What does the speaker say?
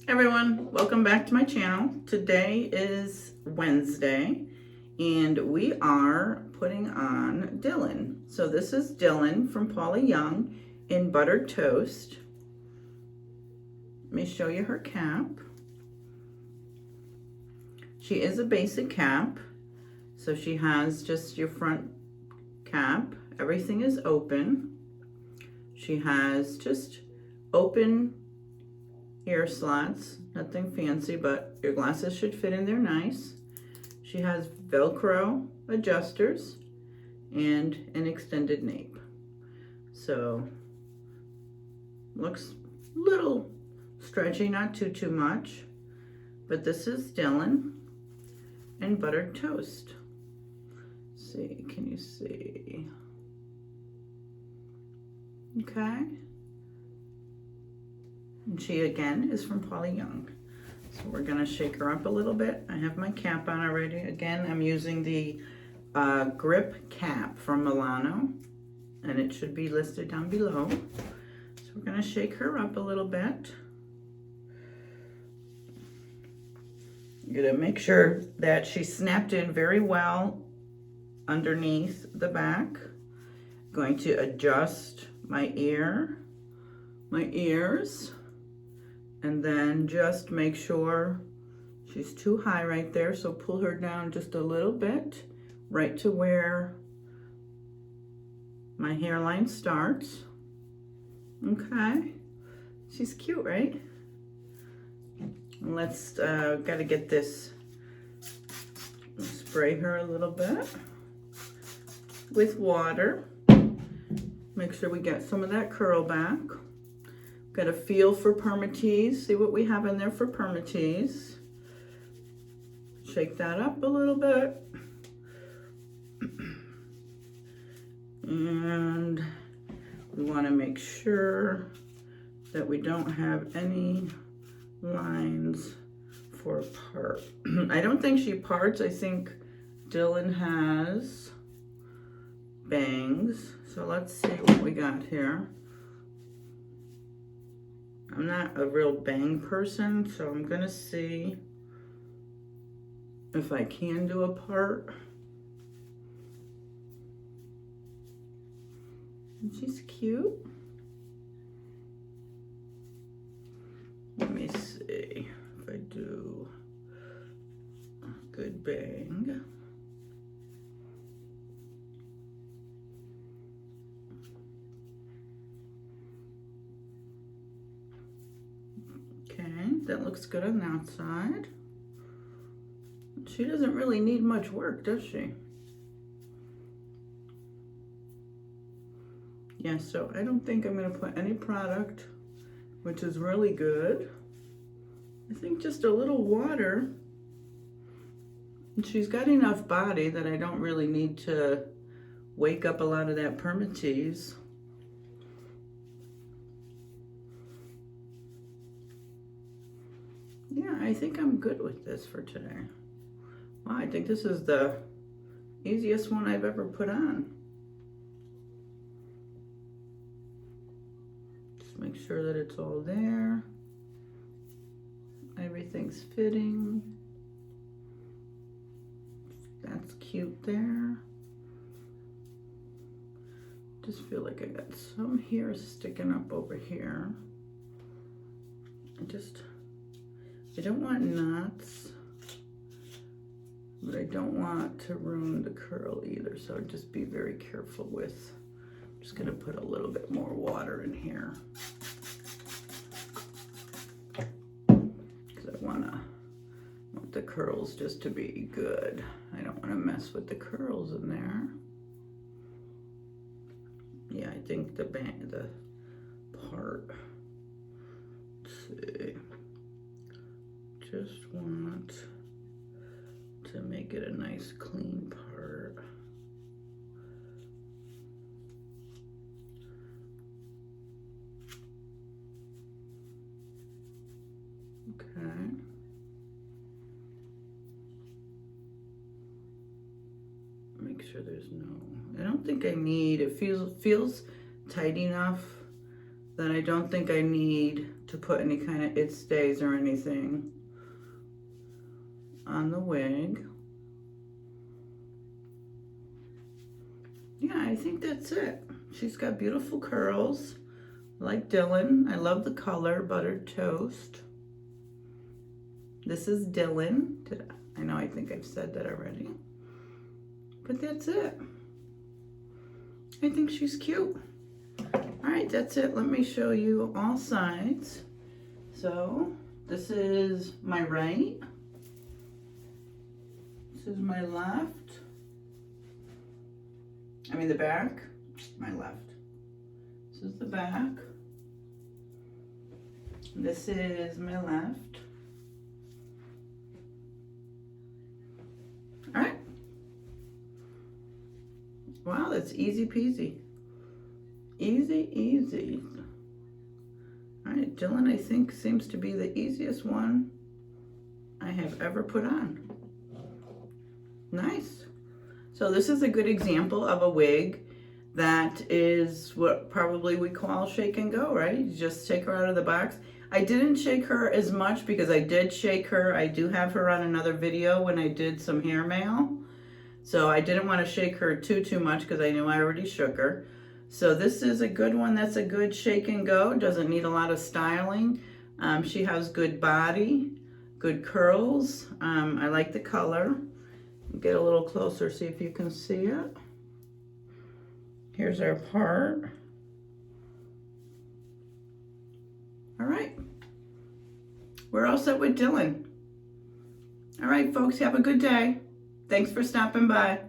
Everyone, welcome back to my channel. Today is Wednesday and we are putting on Dylan. So this is Dylan from Paula Young in Buttered Toast. Let me show you her cap. She is a basic cap, so she has just your front cap. Everything is open. She has just open ear slots, nothing fancy, but your glasses should fit in there nice. She has Velcro adjusters and an extended nape. So looks a little stretchy, not too much. But this is Dylan and Buttered Toast. Let's see, can you see? Okay. And she again is from Paula Young. So we're gonna shake her up a little bit. I have my cap on already. Again, I'm using the grip cap from Milano, and it should be listed down below. So we're gonna shake her up a little bit. You're gonna make sure that she's snapped in very well underneath the back. Going to adjust my ears, and then just make sure she's too high right there. So pull her down just a little bit, right to where my hairline starts. Okay, she's cute, right? Let's, gotta get this, spray her a little bit with water. Make sure we get some of that curl back. Got a feel for permatease, see what we have in there for permatease. Shake that up a little bit. And we wanna make sure that we don't have any lines for part. I don't think she parts. I think Dylan has bangs. So let's see what we got here. I'm not a real bang person, so I'm gonna see if I can do a part. And she's cute. Let me see if I do a good bang. Okay, that looks good on that side. She doesn't really need much work, does she? Yeah, so I don't think I'm gonna put any product, which is really good. I think just a little water. And she's got enough body that I don't really need to wake up a lot of that permatease. Yeah, I think I'm good with this for today. Wow, I think this is the easiest one I've ever put on. Just make sure that it's all there. Everything's fitting. That's cute there. Just feel like I got some hair sticking up over here. I don't want knots, but I don't want to ruin the curl either. So just be very careful with, I'm just gonna put a little bit more water in here. Because I want the curls just to be good. I don't want to mess with the curls in there. Yeah, I think the part, let's see. Just want to make it a nice clean part. Okay. Make sure there's no, I don't think I need, it feels tight enough then I don't think I need to put any kind of It Stays or anything on the wig. Yeah, I think that's it. She's got beautiful curls, like Dylan. I love the color, Buttered Toast. This is Dylan. I know, I think I've said that already. But that's it. I think she's cute. All right, that's it. Let me show you all sides. So this is my right. This is my left. I mean the back, my left. This is the back. This is my left. All right. Wow, that's easy peasy. Easy, easy. All right, Dylan, I think, seems to be the easiest one I have ever put on. Nice. So this is a good example of a wig that is what probably we call shake and go, right? You just take her out of the box. I didn't shake her as much because I did shake her. I do have her on another video when I did some hair mail. So I didn't want to shake her too much because I knew I already shook her. So this is a good one. That's a good shake and go. Doesn't need a lot of styling. She has good body, good curls. I like the color. Get a little closer, see if you can see it. Here's our part. All right. We're all set with Dylan. All right, folks, have a good day. Thanks for stopping by.